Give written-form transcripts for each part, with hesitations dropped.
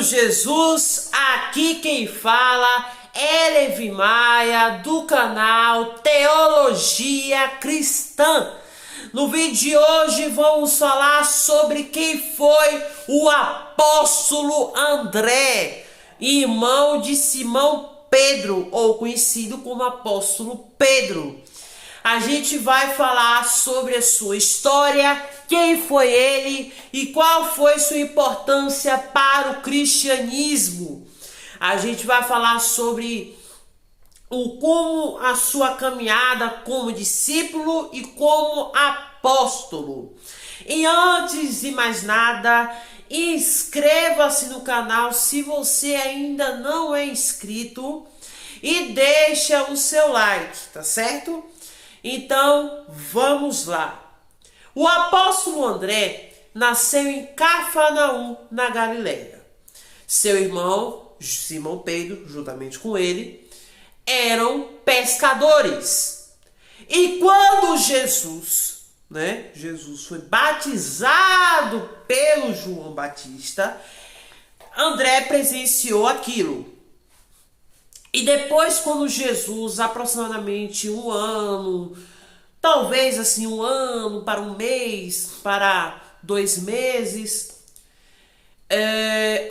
Jesus, aqui quem fala é Levi Maia, do canal Teologia Cristã. No vídeo de hoje vamos falar sobre quem foi o apóstolo André, irmão de Simão Pedro, ou conhecido como apóstolo Pedro. A gente vai falar sobre a sua história, quem foi ele e qual foi sua importância para o cristianismo. A gente vai falar sobre como a sua caminhada como discípulo e como apóstolo. E antes de mais nada, inscreva-se no canal se você ainda não é inscrito e deixa o seu like, tá certo? Então, vamos lá. O apóstolo André nasceu em Cafarnaum, na Galileia. Seu irmão, Simão Pedro, juntamente com ele, eram pescadores. E quando Jesus foi batizado pelo João Batista, André presenciou aquilo. E depois, quando Jesus, aproximadamente um ano, talvez assim um ano para um mês, para 2 meses,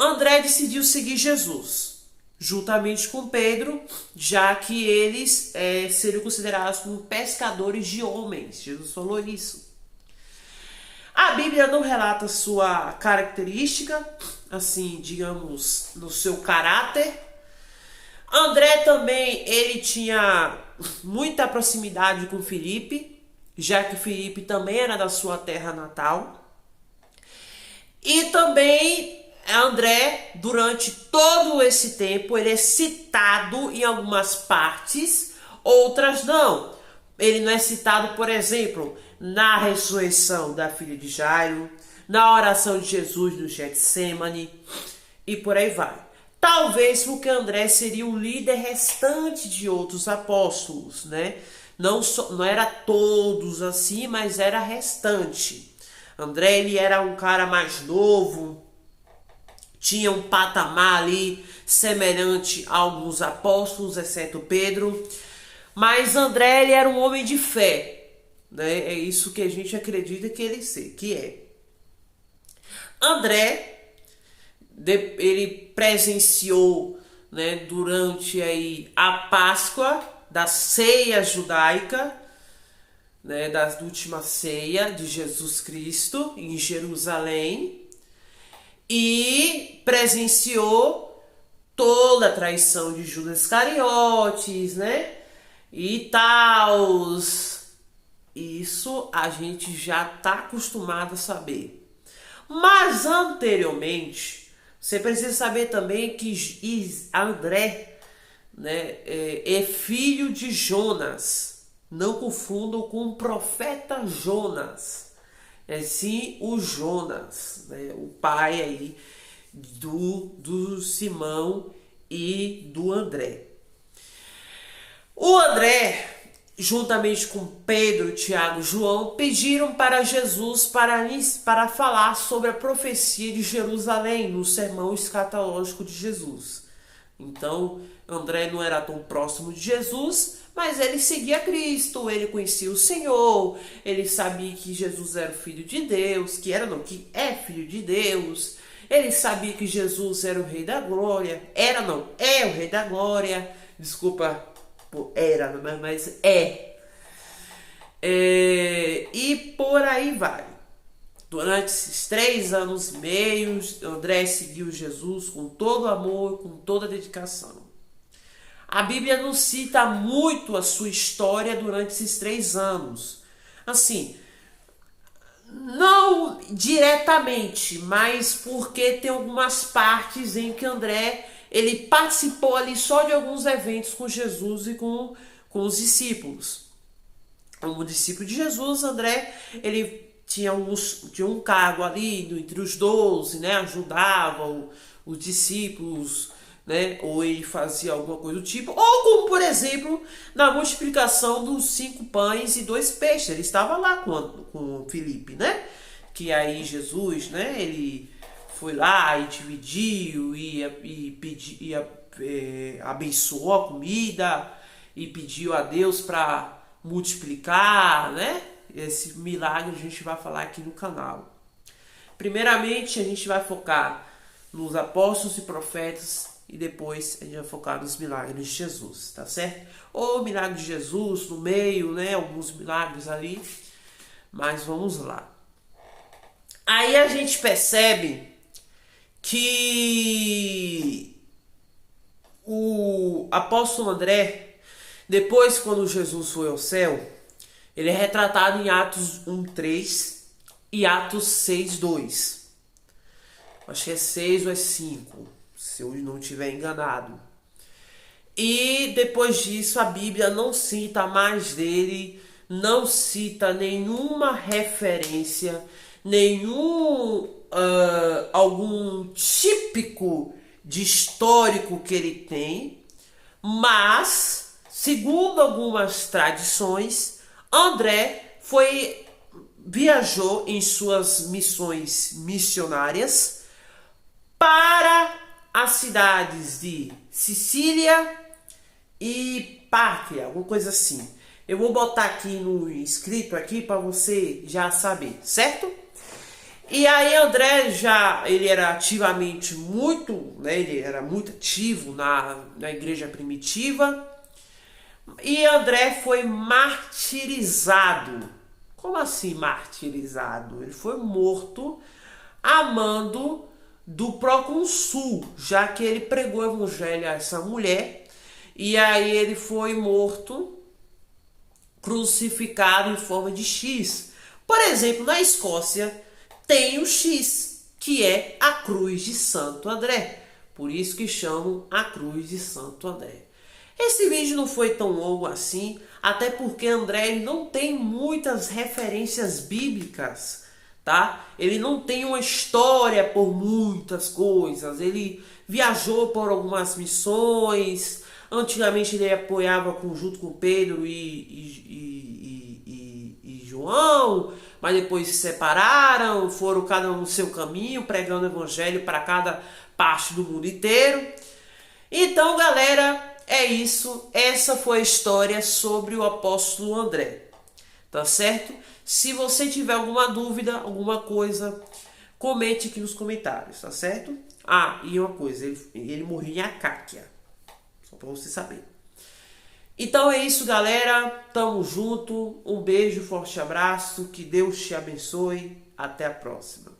André decidiu seguir Jesus, juntamente com Pedro, já que eles seriam considerados como pescadores de homens. Jesus falou isso. A Bíblia não relata sua característica, assim, digamos, no seu caráter. André também, ele tinha muita proximidade com Filipe, já que Filipe também era da sua terra natal. E também André, durante todo esse tempo, ele é citado em algumas partes, outras não. Ele não é citado, por exemplo, na ressurreição da filha de Jairo, na oração de Jesus no Getsêmani e por aí vai. Talvez porque André seria o líder restante de outros apóstolos, né? Não era todos assim, mas era restante. André, ele era um cara mais novo, tinha um patamar ali semelhante a alguns apóstolos, exceto Pedro. Mas André, ele era um homem de fé, né? É isso que a gente acredita que é. André, ele presenciou, né, durante aí a Páscoa da ceia judaica, né, da última ceia de Jesus Cristo em Jerusalém, e presenciou toda a traição de Judas Iscariotes, né, e tal. Isso a gente já está acostumado a saber. Mas anteriormente, você precisa saber também que André, né, é filho de Jonas. Não confundam com o profeta Jonas. É sim o Jonas, né, o pai aí do Simão e do André. O André, juntamente com Pedro, Tiago e João, pediram para Jesus para falar sobre a profecia de Jerusalém no sermão escatológico de Jesus. Então, André não era tão próximo de Jesus, mas ele seguia Cristo, ele conhecia o Senhor, ele sabia que Jesus era o Filho de Deus, que é Filho de Deus, ele sabia que Jesus era o Rei da Glória, é o Rei da Glória, desculpa, mas e por aí vai. Durante esses 3 anos e meio, André seguiu Jesus com todo amor, com toda dedicação. A Bíblia não cita muito a sua história durante esses 3 anos. Assim, não diretamente, mas porque tem algumas partes em que André, ele participou ali só de alguns eventos com Jesus e com os discípulos. Como discípulo de Jesus, André, ele tinha um cargo ali entre os 12, né? Ajudava os discípulos, né? Ou ele fazia alguma coisa do tipo. Ou como, por exemplo, na multiplicação dos 5 pães e 2 peixes. Ele estava lá com Filipe, né? Que aí Jesus, né? Ele foi lá e dividiu abençoou a comida e pediu a Deus para multiplicar, né? Esse milagre a gente vai falar aqui no canal. Primeiramente, a gente vai focar nos apóstolos e profetas e depois a gente vai focar nos milagres de Jesus, tá certo? Ou milagre de Jesus no meio, né? Alguns milagres ali, mas vamos lá. Aí a gente percebe que o apóstolo André, depois quando Jesus foi ao céu, ele é retratado em Atos 1:3 e Atos 6:2. Acho que é 6 ou é 5, se eu não estiver enganado. E depois disso a Bíblia não cita mais dele, não cita nenhuma referência, algum típico de histórico que ele tem, mas, segundo algumas tradições, André viajou em suas missões missionárias para as cidades de Sicília e Pátria, alguma coisa assim. Eu vou botar aqui no escrito aqui para você já saber, certo? E aí André ele era ativamente ele era muito ativo na igreja primitiva. E André foi martirizado. Como assim martirizado? Ele foi morto a mando do procônsul, já que ele pregou o evangelho a essa mulher. E aí ele foi morto, crucificado em forma de X. Por exemplo, na Escócia tem o X, que é a cruz de Santo André. Por isso que chamam a cruz de Santo André. Esse vídeo não foi tão longo assim, até porque André não tem muitas referências bíblicas, tá? Ele não tem uma história por muitas coisas. Ele viajou por algumas missões. Antigamente ele apoiava junto com Pedro e João, mas depois se separaram, foram cada um no seu caminho, pregando o evangelho para cada parte do mundo inteiro. Então, galera, é isso. Essa foi a história sobre o apóstolo André, tá certo? Se você tiver alguma dúvida, alguma coisa, comente aqui nos comentários, tá certo? Ah, e uma coisa, ele morreu em Acáquia, só para você saber. Então é isso, galera. Tamo junto. Um beijo, forte abraço. Que Deus te abençoe. Até a próxima.